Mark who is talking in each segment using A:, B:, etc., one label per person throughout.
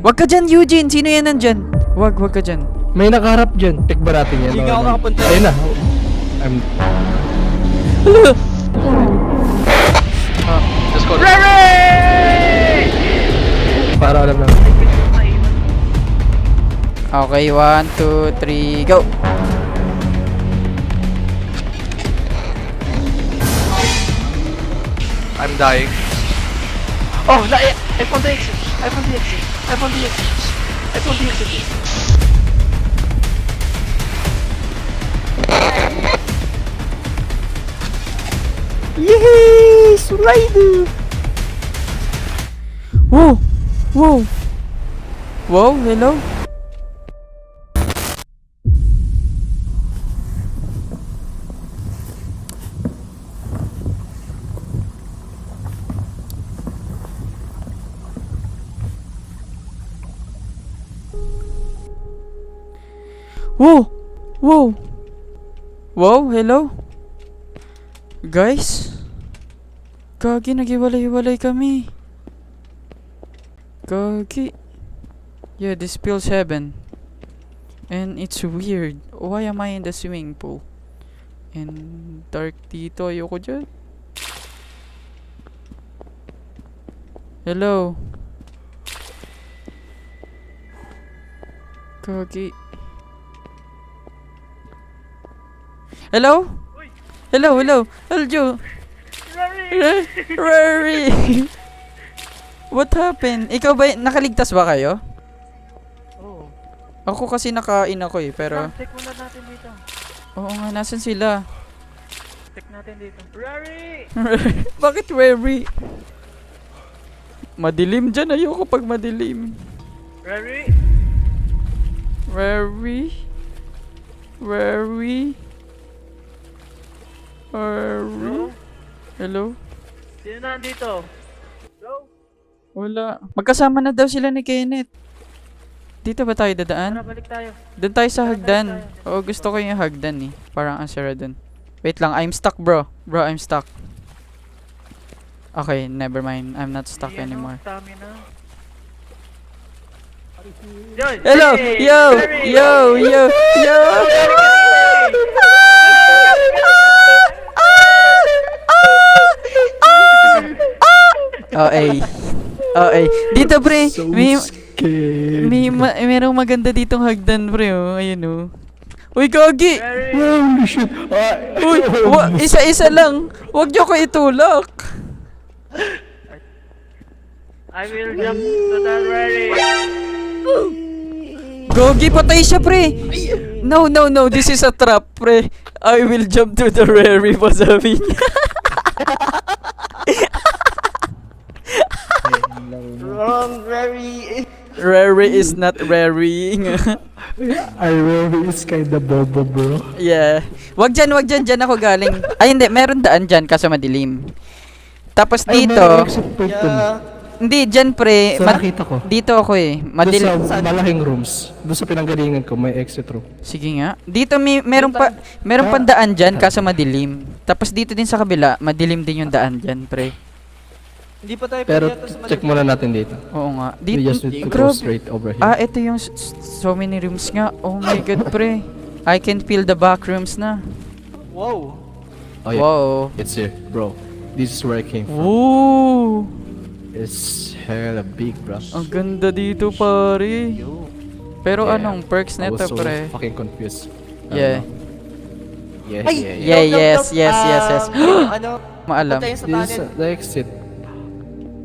A: Wag ka dyan, Eugene! Sino yan nandyan? Wag ka dyan.
B: May nakaharap dyan. Check ba natin yan?
C: Hindi nga ako nakapunta.
B: Ayun na.
C: Let's go.
B: Para alam lang.
A: Okay, 1, 2, 3, go!
C: I'm dying. Oh, I found the exit. I found the exit. I found the exit. I found the exit.
A: Yehey! Slider! Whoa! Whoa! Whoa, hello? Whoa! Whoa! Wow, hello? Guys? Gagi, naghiwalay-hiwalay kami. Gagi. Yeah, this feels heaven. And it's weird. Why am I in the swimming pool? And dark dito, ayoko dyan. Hello? Gagi. Hello? Hello, hello. Hello. Rory. What happened? Ikaw ba, nakaligtas ba kayo?
C: Oo.
A: Ako kasi nakain ako eh, pero...
C: Check muna natin dito.
A: Oo nga, nasan sila?
C: Check natin dito. Rory!
A: Bakit Rory? Madilim dyan, ayoko pag madilim.
C: Rory!
A: Rory? Rory? Rory? Hello?
C: Sino nandito? Hello?
A: Wala. Magkasama na daw sila ni Kenneth. Dito ba tayo
C: Tara,
A: dadaan?
C: balik tayo.
A: Doon tayo sa
C: Tara,
A: hagdan.
C: tayo.
A: Oo, gusto ko yung hagdan eh. Parang ang sarap dun. Wait lang, I'm stuck bro. Bro, I'm stuck. Okay, never mind. I'm not stuck
C: Hindi,
A: anymore.
C: Stamina.
A: Hello!
C: Hey,
A: Yo!
C: Rory!
A: Yo! Yo! Yo! Okay. Okay. Dito pre,
B: So
A: may
B: scared.
A: merong maganda ditong hagdan pre oh. Ayun oh. Uy, gagi!
C: Rory!
B: Holy shit.
A: Uy, isa-isa lang. Huwag niyo ko itulak.
C: I will jump to the Rory!
A: Gogi, patay siya pre. No, no, no. This is a trap pre. I will jump to the Rary pa sabi niya.
C: Wrong Rory!
A: Rary is not rarying.
B: I really is kinda bobo, bro.
A: Yeah. Wag dyan. Dyan ako galing. Ay, hindi. Meron daan dyan kaso madilim. Tapos dito,
B: Ay, exit point dun.
A: hindi, dyan pre.
B: So nakita ko.
A: Dito ako eh.
B: Doon
A: Madilim.
B: sa malaking rooms. Doon sa pinanggalingan ko, may exit room.
A: Sige nga. Dito meron pang daan dyan kaso madilim. Tapos dito din sa kabila, madilim din yung daan dyan pre.
C: Hindi pa tayo
B: Pero
C: pwede yata sa
B: check muna natin dito.
A: Oo nga.
B: We
A: Dito,
B: just need to go
A: grabe.
B: straight over here.
A: Ah, ito yung so many rooms nga. Oh my god, pre. I can feel the back rooms na.
C: Wow!
B: Oh yeah,
A: Wow.
B: it's here, bro. This is where I came from.
A: Ooh.
B: It's hella big, bro.
A: Ang ganda dito, pare.
C: Yo!
A: Pero
B: Yeah.
A: anong perks
B: I
A: nito,
B: was so
A: pre?
B: fucking confused.
A: Yeah.
B: Yeah,
C: Ay!
B: yeah, yeah.
A: Yeah, yes, yes.
C: Ano?
A: Maalam.
C: Punta yun sa
B: This is
C: tunnel.
B: the exit.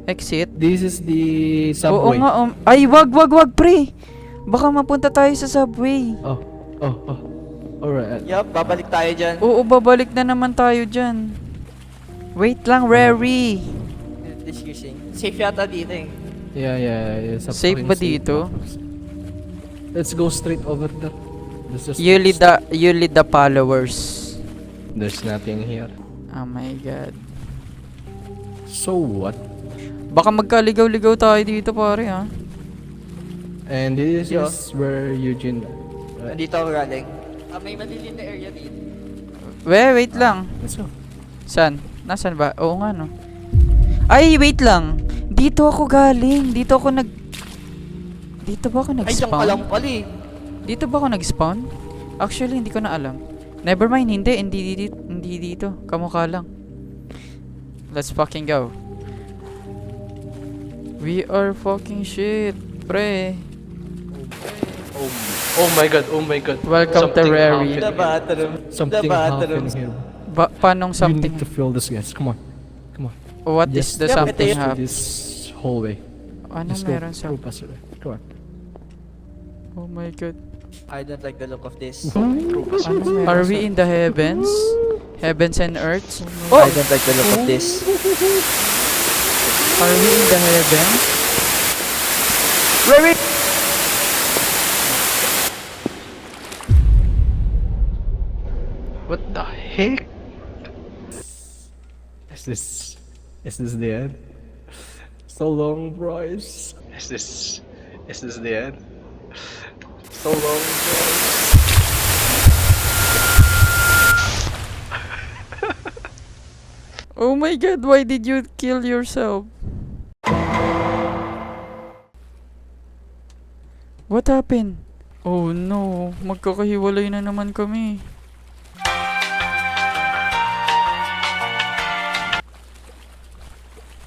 A: Exit.
B: This is the
A: Oo
B: subway.
A: nga. Ay, wag, pre. Baka mapunta tayo sa subway.
B: Oh. Alright.
C: Yup, babalik tayo dyan.
A: Oo, babalik na naman tayo dyan. Wait lang, Rary.
C: Discussing. Safe yata dito eh.
B: Yeah.
A: Safe ba dito?
B: Let's go straight over there. There's just
A: You lead the followers.
B: There's nothing here.
A: Oh my god.
B: So what?
A: Baka magkaligaw-ligaw tayo dito, pare, ha?
B: And this
C: Yo.
B: is where Eugene.
C: Nandito ako galing. May madilim na area dito.
A: Wait lang.
B: Let's go.
A: San? Nasaan ba? Oo nga, no? Ay, wait lang. Dito ako galing. Dito ako Dito ba ako
C: Ay, diyan ka lang
A: nag-spawn?
C: pala eh.
A: Dito ba ako nag-spawn? Actually, hindi ko na alam. Nevermind, hindi dito. Kamukha lang. Let's fucking go. We are fucking shit, pre.
B: Oh my god, oh my god.
A: Welcome to
B: Something
A: Rary.
B: happened.
C: bathroom.
B: Something happened here.
A: Paanong
B: You
A: something?
B: need to feel this, guys. Come on.
A: What
B: Yes,
A: is the
C: yep,
A: something
C: ito yun.
A: hap?
B: This hallway.
A: Ano
B: Just go
A: meron sa...
B: through past it. Come on.
A: Oh my god.
C: I don't like the look of this.
B: Through past it.
A: Ano meron
C: Are
A: sa...
C: we
A: in the heavens? Heavens and earths?
C: I don't like the look of this.
A: Are we in the heavens?
C: Rary!
B: What the heck? Is this the end? So long, boys. Is this the end? So long, boys.
A: Oh my god, why did you kill yourself? What happened? Oh no, magkakahiwalay na naman kami.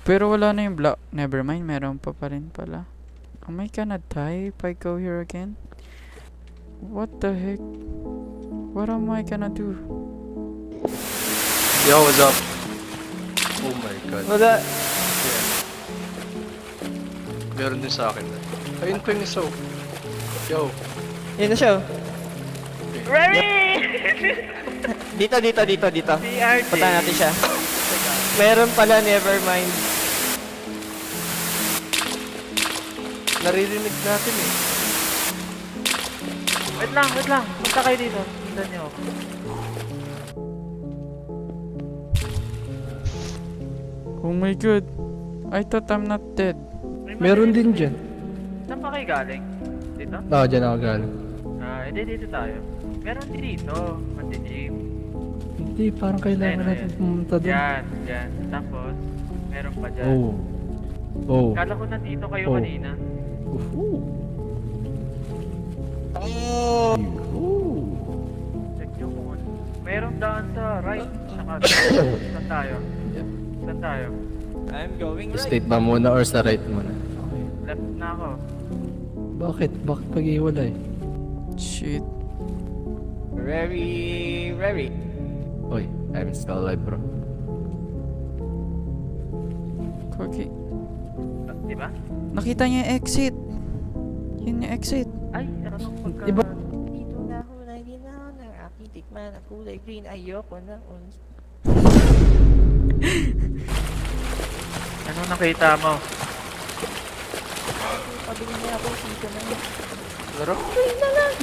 A: Pero wala na yung block. Nevermind, meron pa rin pala. Am I gonna die if I go here again? What the heck? What am I gonna do?
B: Yo, what's up? Oh my god.
C: Wala.
B: Meron din sa akin. Ayun ko yung isa. Yo.
C: Yun na siya. oh.
D: Remy!
C: Dito.
D: PRT.
C: Punta natin siya. Meron pala, never mind.
B: Naririnig natin eh.
D: Wait lang. Punta kayo dito. Punta niyo ako.
A: Oh my god. I thought I'm not dead.
B: Meron din dyan.
D: Saan pa kayo galing? Dito?
B: Oo, dyan ako galing.
D: Hindi dito tayo. Meron din dito. Mati-gym.
B: Hindi, parang kailangan
D: Ayun,
B: natin
D: ayun.
B: pumunta doon.
D: Yan. Tapos, meron pa dyan.
B: Oh. Oh.
D: Kala ko nandito kayo
B: Oh.
D: kanina.
B: Ooh. Oh.
D: Check nyo kung ano. Meron daan sa right. Saka, saan tayo? Saan tayo?
C: I'm going right.
B: State ba muna or sa right muna?
D: Left na ako.
B: Bakit? Bakit pag-iwalay?
A: Shit.
C: Rary.
B: Oy, I'm still alive, bro.
A: Okay.
D: Diba?
A: Nakita niya yung exit. Yun yung exit.
D: Ay, ano nung pagka...
B: Iba.
C: Dito na ako, hindi na ako ng aking tikman. Ang kulay green, ayoko na.
D: Ano nakita mo?
C: Pabili niya ako, dito na.
B: Laro?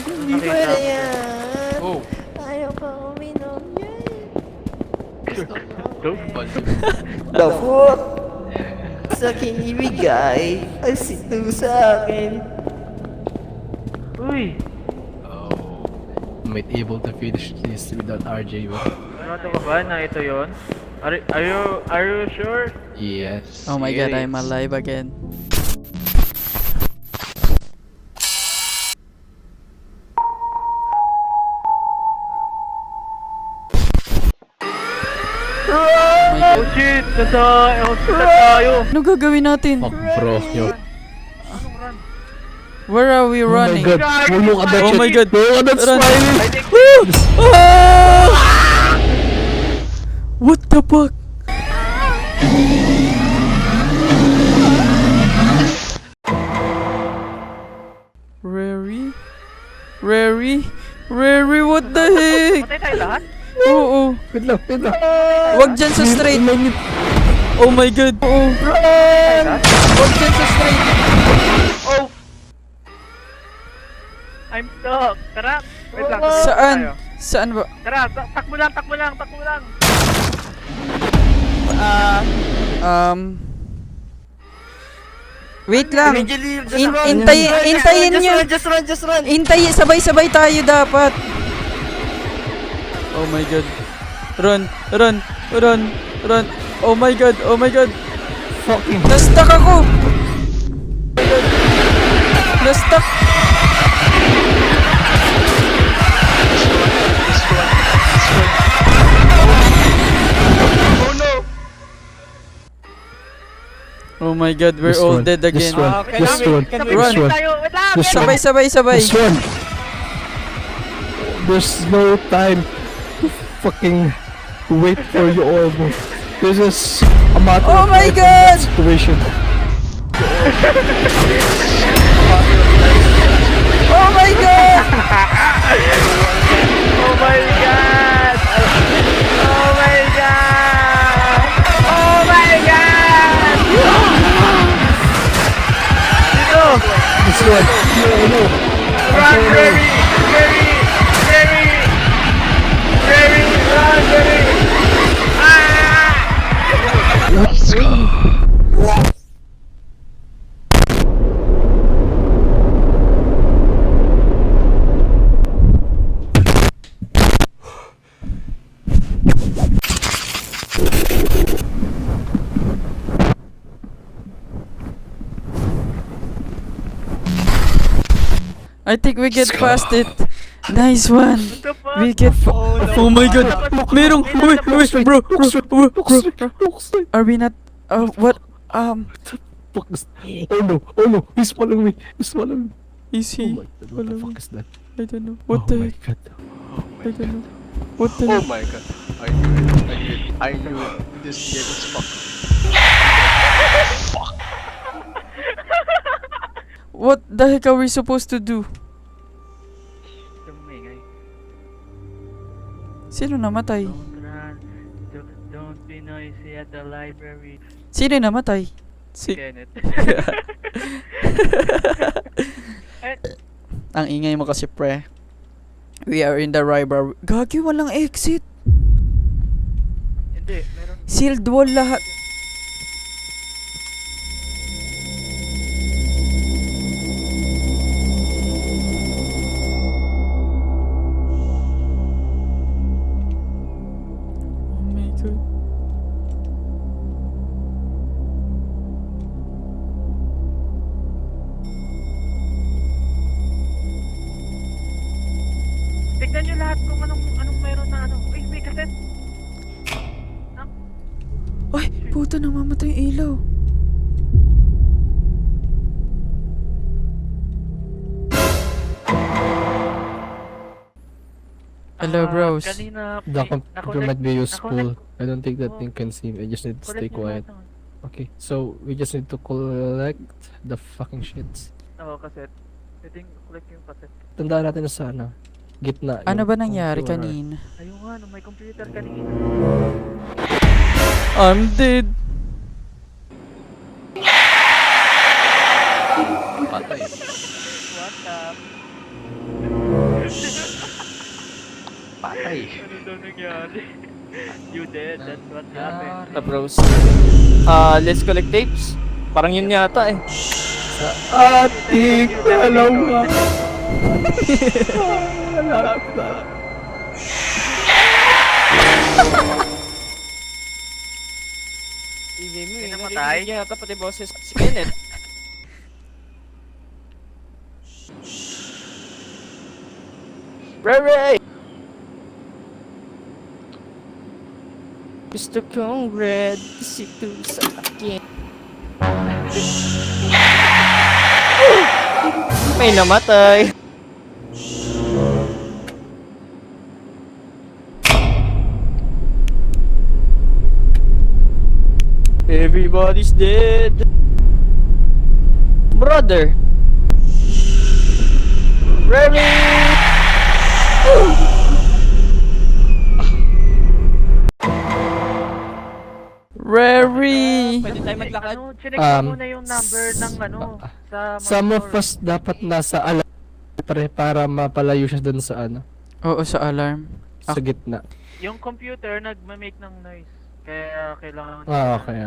C: Hindi
D: nakita
C: pwede
D: mo?
C: yan.
B: Oh.
C: Ayaw pa uminom yan.
D: Go.
C: The fuck? Sa akin ibigay, ay sito sa akin.
D: Uy!
B: Oh. Might able to finish this without RJ, bro.
D: Ano ka ba na ito yon? Are you sure?
B: Yes.
A: Oh my god,
B: yes.
A: I'm alive again. Oh my
D: Oh
A: god.
D: shit! Nasa hospital tayo!
A: Ano gagawin natin?
B: Fuck, bro. Yo.
D: Anong run?
A: Where are we running?
B: Oh my god. Look at that
A: Oh
B: shit.
A: my god.
B: Look at that
A: Run.
B: smiley.
D: I think...
A: Ah! What the fuck? Rary, what the heck?
D: Patay tayo lahat?
A: Oo.
B: Wait lang, wait lang.
A: Wag dyan sa straight. Oh my god. Oo.
D: Patay lahat?
A: Wag dyan sa straight.
D: Oh! I'm stuck! Tara! Wait lang.
A: Saan?
D: Tayo.
A: Saan ba?
D: Tara! Takbo lang!
A: Wait lang. Intayin nyo.
C: Just run.
A: Sabay-sabay tayo dapat. Oh my god. Run. Oh my god.
B: Fucking
A: Na-stuck ako. Na-stuck!
C: Oh no!
A: Oh my god, we're
B: Just
A: all
B: run.
A: dead
B: Just
A: again.
B: run.
D: Okay,
B: Just
D: wait,
B: run.
D: sabay
A: Run.
D: balik
B: Just
D: tayo. Wait lang!
B: Just
A: Sabay, sabay, sabay!
B: Just run. There's no time to fucking wait for you all. This is a matter
A: Oh
B: of
A: my
B: life and
A: God!
B: death situation.
A: Oh my god!
D: Oh my god! Oh my god! Oh my god! Dito!
B: This one. No.
D: Run, Remy! Remy! Remy! Remy! Run, Remy! Ah!
C: Let's go!
A: I think we get
C: Let's go.
A: past it. Nice one.
D: What the fuck?
A: We get Oh my god. Merong wait, bro. Are we not what
B: Fuck is... Oh no. He's following me. He's following me.
A: is
B: Oh
A: he?
B: my god. What the fuck is that?
A: I don't know. What
B: Oh
A: the
B: my
A: heck?
B: god.
A: I don't know. What the
C: Oh
A: heck?
C: my god. I knew it. This game is fucked.
A: What the heck are we supposed to do?
D: Tumingay.
A: Sino namatay?
D: Don't run. Don't be noisy at the library.
A: Sino namatay? Si
D: Kenneth.
A: Ang ingay mo kasi pre. We are in the library. Gagi, walang exit.
D: Hindi, meron.
A: Sealed wall lahat. Oh my god.
D: Tignan nyo lahat kung anong meron na ano. Uy, may kaset.
A: Ay, puta, namamatay yung ilaw. Hello, bros.
D: Kanina,
B: The computer might be useful. I don't think that
D: Oh.
B: thing can see me. I just need to stay quiet.
D: oh.
B: Okay, so we just need to collect the fucking shits.
D: Oo, kaset. Pwedeng collect yung kaset.
B: Tandaan natin na sa ano, gitna.
A: Ano
B: yung
A: ba nangyari
B: computer.
A: kanina?
D: Ayun nga, may computer kanina.
A: I'm dead.
C: Patay.
D: What up?
C: Patay.
D: Ano daw nangyari? You dead, that's what happened.
E: Bros. Let's collect tapes. Parang yun yata eh.
B: Ating dalawa.
E: Hindi mo
D: May
E: eh.
D: namatay?
E: Narinig yata pati boses si Kenneth. Ray! Gusto kong red kasi ito sa akin. May namatay. Everybody's dead. Brother. Remy!
A: Rary!
E: Pwede tayo maglakad.
D: Ano, chinek mo
B: Um,
D: muna yung number ng ano, sa
B: Some of
D: monitor.
B: us dapat nasa alam para mapalayo siya dun sa ano,
A: Oo, sa alarm.
B: sa gitna.
D: Yung computer nagma-make ng noise. Kaya kailangan...
B: Okay.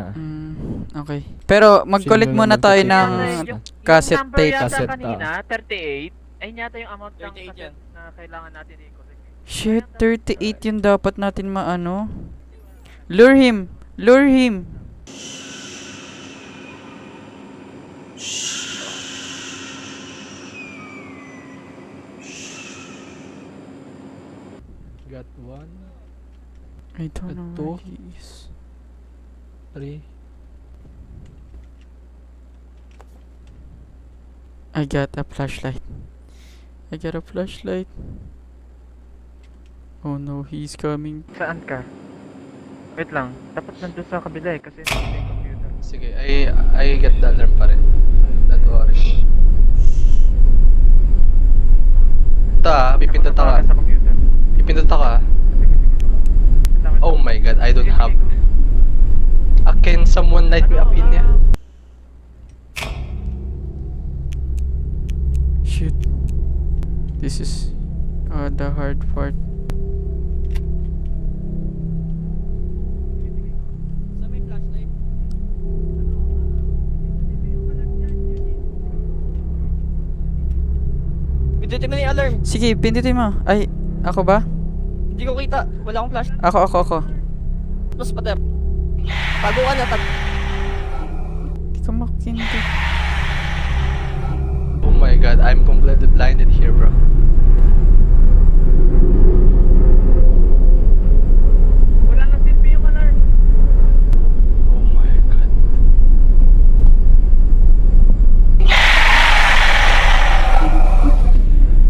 A: Okay. Pero mag-collect
B: Sino
A: muna
B: naman
A: tayo
B: titira?
A: ng
D: yung
A: cassette
D: number
A: tape.
D: yata
B: Cassette,
D: kanina, 38. Ayun yata yung amount ng
E: 38
D: cassette
E: yan.
D: na kailangan natin i-collect.
A: Shit, 38 yung dapat natin maano. Lure him! Lure him!
B: Got 1,
A: I don't know
B: Two.
A: where he is.
B: 3.
A: I got a flashlight. I got a flashlight. Oh no, he's coming.
D: Saan ka? Wait lang. Dapat nandun sa kabila eh. Kasi nandun yung computer.
C: Sige, I get the alarm pa rin. Don't worry. Ito pipindot ako.
D: Nakapaga sa computer.
C: Pipindot ako
D: Sige, sige. Tama.
C: Oh my god, I don't have. Can someone light me up in here?
A: Shit. This is the hard part.
E: Sa may flashlight. Pindutin mo na yung alarm.
A: Sige, pindutin mo. Ay, ako ba?
E: Hindi ko kita. Wala akong flash.
A: Ako.
E: Mas patay. Tago ka na.
A: Hindi ka makakindot.
C: Oh my god, I'm completely blinded here, bro.
D: Wala na silbi yung alarm.
C: Oh my god.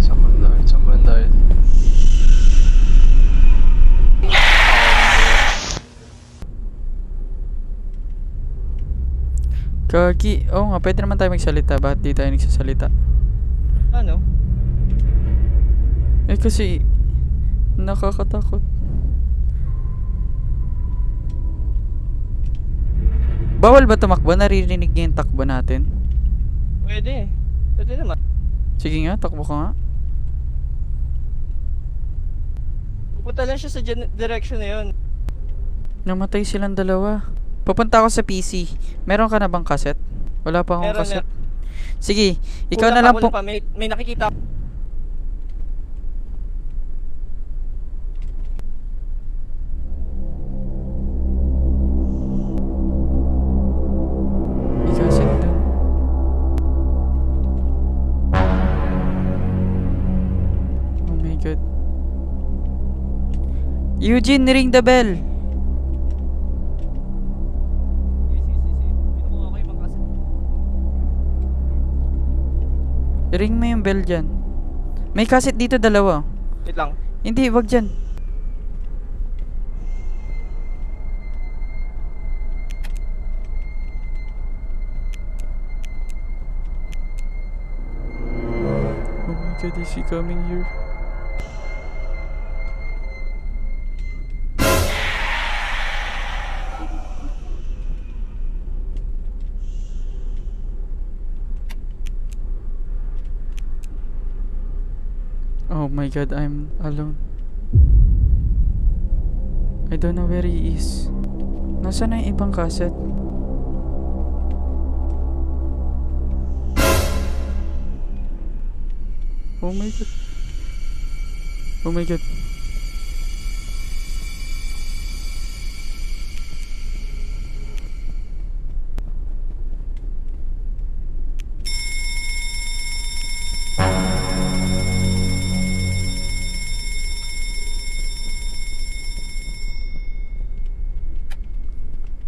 C: Someone died.
A: Gagi. Oo nga, pwede naman tayo magsalita. Bakit di tayo nagsasalita?
E: Ano?
A: Eh kasi, nakakatakot. Bawal ba tumakbo? Naririnig niya yung takbo natin.
E: Pwede. Pwede naman.
A: Sige nga, takbo ka nga.
E: Pupunta lang siya sa direction na yun.
A: Namatay silang dalawa. Papunta ako sa PC. Meron ka na bang cassette? Wala pa akong
E: Meron
A: cassette. Sige, ikaw
E: Kulang
A: na
E: pa,
A: lang
E: kulang
A: po.
E: pa. May nakikita.
A: May cassette dun. Oh my god. Eugene, ring the bell.
E: Pinukuha ko yung mga cassette.
A: Ring mo yung bell dyan. May cassette dito, dalawa.
E: Wait lang.
A: Hindi, wag dyan. Oh my god, is he coming here? Oh my god, I'm alone. I don't know where he is. Nasaan na yung ibang cassette? Oh my god. Oh my god.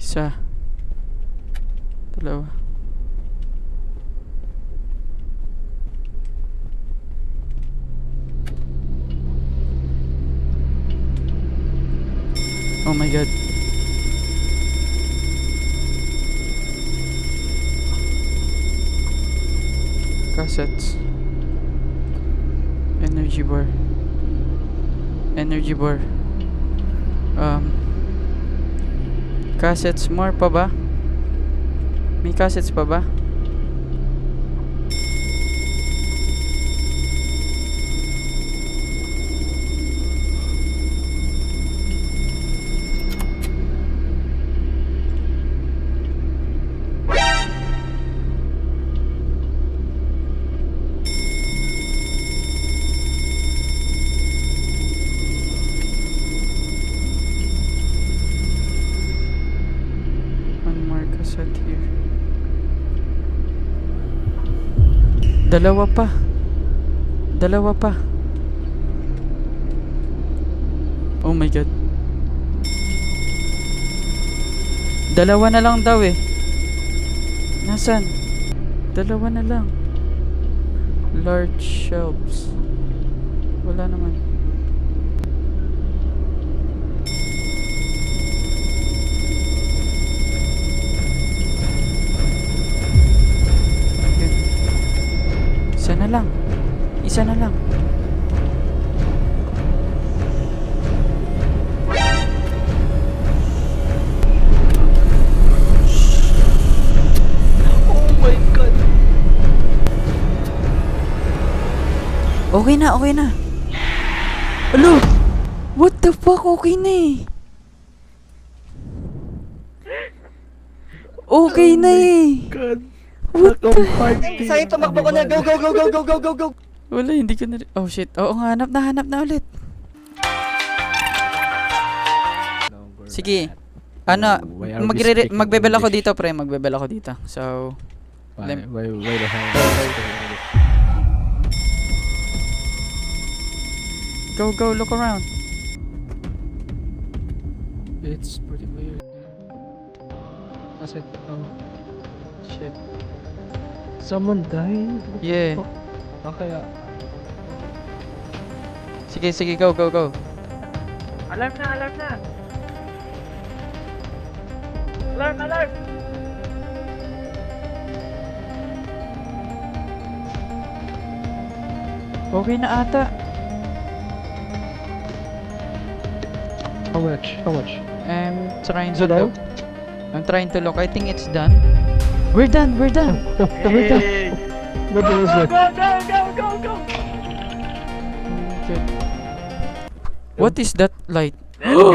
A: Isa. Dalawa. Oh my god. Cassettes. Energy bar. Energy bar. Cassettes more pa ba? May cassettes pa ba? One more cassette here. Dalawa pa. Dalawa pa. Oh my god. Dalawa na lang daw eh. Nasaan? Dalawa na lang. Large shelves. Wala naman. Yun. Isa na lang. Isa na lang.
C: Oh my god.
A: Okay na, okay na. Alo! What the fuck? Okay na eh. Okay na eh.
B: God.
A: What the?
E: Sayang tumakbo ko na. Go, go, go, go, go, go, go, go.
A: Wala, hindi ko na... Oh shit. Oo nga, hanap na ulit. Sige. Ano,
B: Why are we speaking
A: magbebel ako
B: English?
A: dito, pre. Magbebel ako dito. So,
B: Why the hell?
A: go, look around.
B: It's pretty weird. That's it. Oh. Shit. Someone died?
A: Yeah.
B: Okay.
A: Sige, go.
D: Alarm na, alarm na! Alarm, alarm!
A: Okay na ata.
B: How much? How much?
A: I'm trying
B: Is
A: to
B: it all?
A: look. I'm trying to look. I think it's done. We're done.
B: Wait up.
D: Hey!
B: What
D: Go,
B: was
D: go,
B: that?
D: go!
A: Okay. What is that light?
D: Let's go!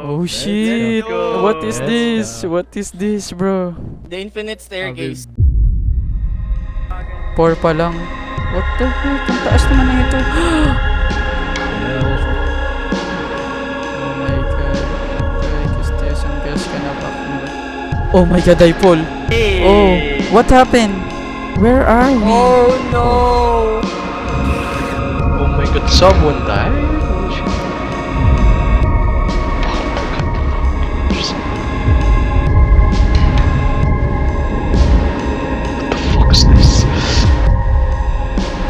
A: Oh shit!
D: go.
A: What is
B: Let's
A: this?
B: go.
A: What is this, bro?
E: The infinite staircase.
A: Four pa lang. What the heck? Ang taas naman na ito. Oh my god. Oh my god, I fall.
D: Hey!
A: Oh, what happened? Where are we?
E: Oh no!
C: Oh my god, someone died? Holy shit. What the fuck is this?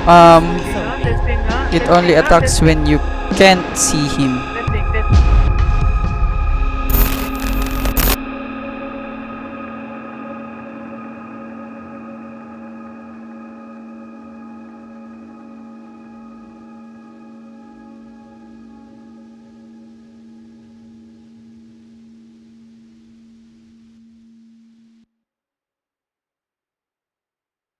A: Um,
D: Testing nga.
A: it only attacks when you can't see him.